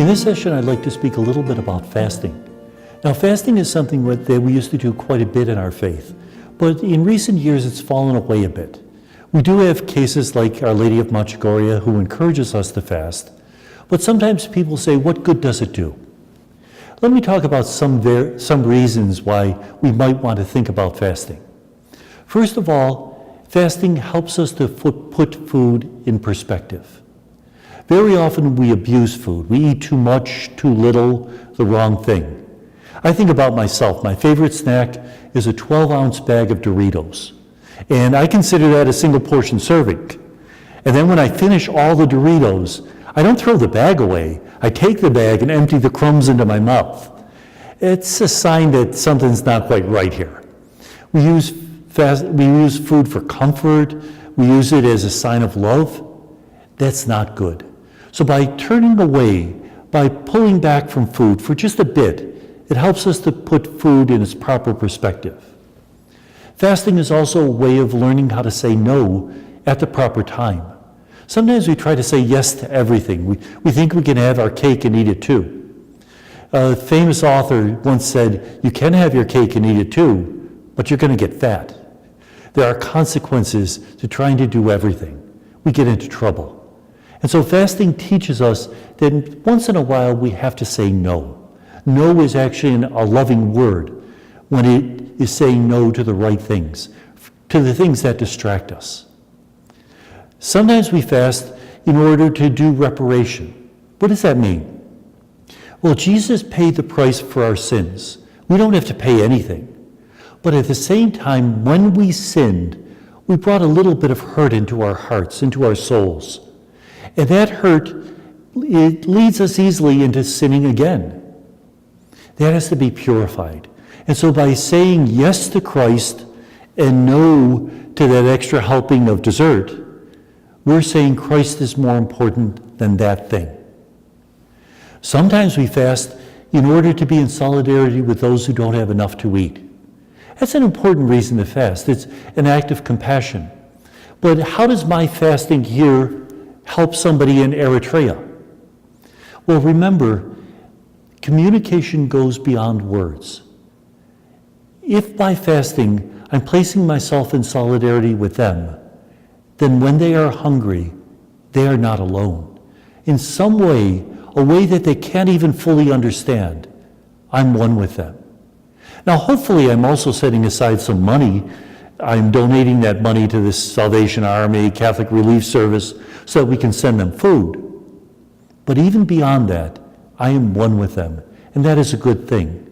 In this session, I'd like to speak a little bit about fasting. Now, fasting is something that we used to do quite a bit in our faith, but in recent years, it's fallen away a bit. We do have cases like Our Lady of Medjugorje who encourages us to fast, but sometimes people say, what good does it do? Let me talk about some reasons why we might want to think about fasting. First of all, fasting helps us to put food in perspective. Very often we abuse food. We eat too much, too little, the wrong thing. I think about myself. My favorite snack is a 12-ounce bag of Doritos. And I consider that a single portion serving. And then when I finish all the Doritos, I don't throw the bag away. I take the bag and empty the crumbs into my mouth. It's a sign that something's not quite right here. We use food for comfort. We use it as a sign of love. That's not good. So by turning away, by pulling back from food for just a bit, it helps us to put food in its proper perspective. Fasting is also a way of learning how to say no at the proper time. Sometimes we try to say yes to everything. We think we can have our cake and eat it too. A famous author once said, you can have your cake and eat it too, but you're going to get fat. There are consequences to trying to do everything. We get into trouble. And so fasting teaches us that once in a while we have to say no. No is actually a loving word when it is saying no to the right things, to the things that distract us. Sometimes we fast in order to do reparation. What does that mean? Well, Jesus paid the price for our sins. We don't have to pay anything. But at the same time, when we sinned, we brought a little bit of hurt into our hearts, into our souls. And that hurt, it leads us easily into sinning again. That has to be purified. And so by saying yes to Christ and no to that extra helping of dessert, we're saying Christ is more important than that thing. Sometimes we fast in order to be in solidarity with those who don't have enough to eat. That's an important reason to fast. It's an act of compassion. But how does my fasting here help somebody in Eritrea? Well, remember, communication goes beyond words. If by fasting I'm placing myself in solidarity with them, then when they are hungry, they are not alone. In some way, a way that they can't even fully understand, I'm one with them. Now, hopefully, I'm also setting aside some money. I'm donating that money to this Salvation Army, Catholic Relief Service, so that we can send them food. But even beyond that, I am one with them, and that is a good thing.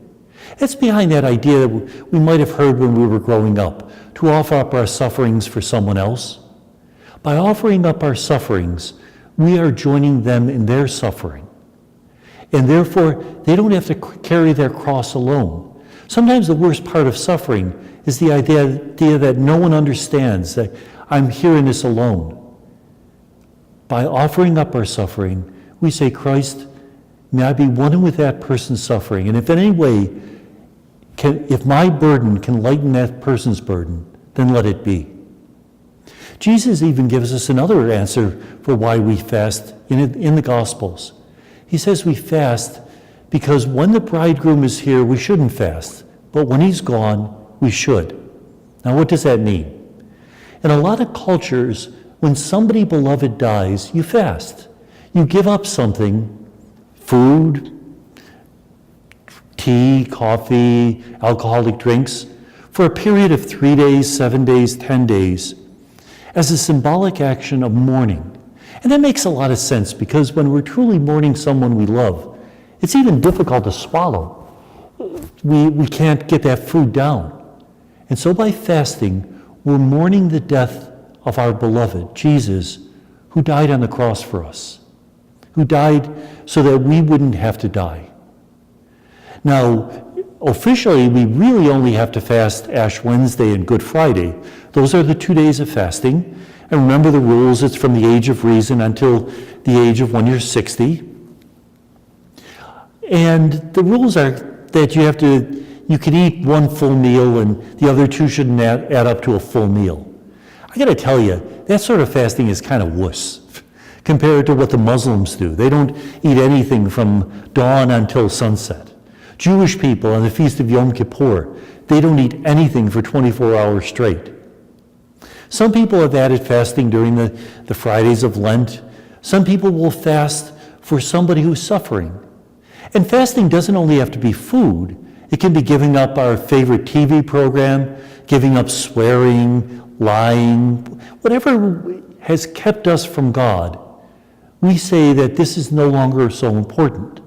It's behind that idea that we might have heard when we were growing up, to offer up our sufferings for someone else. By offering up our sufferings, we are joining them in their suffering. And therefore, they don't have to carry their cross alone. Sometimes the worst part of suffering is the idea that no one understands, that I'm here in this alone. By offering up our suffering, we say, Christ, may I be one with that person's suffering. And if in any way, if my burden can lighten that person's burden, then let it be. Jesus even gives us another answer for why we fast in the Gospels. He says we fast because when the bridegroom is here, we shouldn't fast. But when he's gone, we should. Now, what does that mean? In a lot of cultures, when somebody beloved dies, you fast. You give up something, food, tea, coffee, alcoholic drinks, for a period of 3 days, 7 days, 10 days, as a symbolic action of mourning. And that makes a lot of sense because when we're truly mourning someone we love, it's even difficult to swallow. We can't get that food down. And so by fasting, we're mourning the death of our beloved, Jesus, who died on the cross for us, who died so that we wouldn't have to die. Now, officially, we really only have to fast Ash Wednesday and Good Friday. Those are the 2 days of fasting. And remember the rules, it's from the age of reason until the age of when you're 60. And the rules are that you can eat one full meal and the other two shouldn't add up to a full meal. I gotta tell you, that sort of fasting is kind of wuss. compared to what the Muslims do. They don't eat anything from dawn until sunset. Jewish people on the Feast of Yom Kippur, they don't eat anything for 24 hours straight. Some people have added fasting during the Fridays of Lent. Some people will fast for somebody who's suffering. And fasting doesn't only have to be food. It can be giving up our favorite TV program, giving up swearing, lying, whatever has kept us from God. We say that this is no longer so important.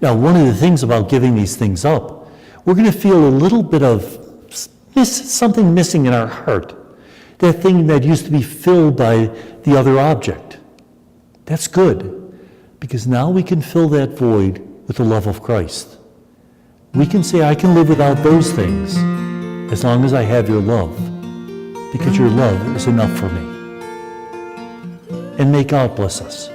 Now, one of the things about giving these things up, we're going to feel a little bit of something missing in our heart. That thing that used to be filled by the other object. That's good, because now we can fill that void with the love of Christ. We can say, I can live without those things as long as I have your love, because your love is enough for me. And may God bless us.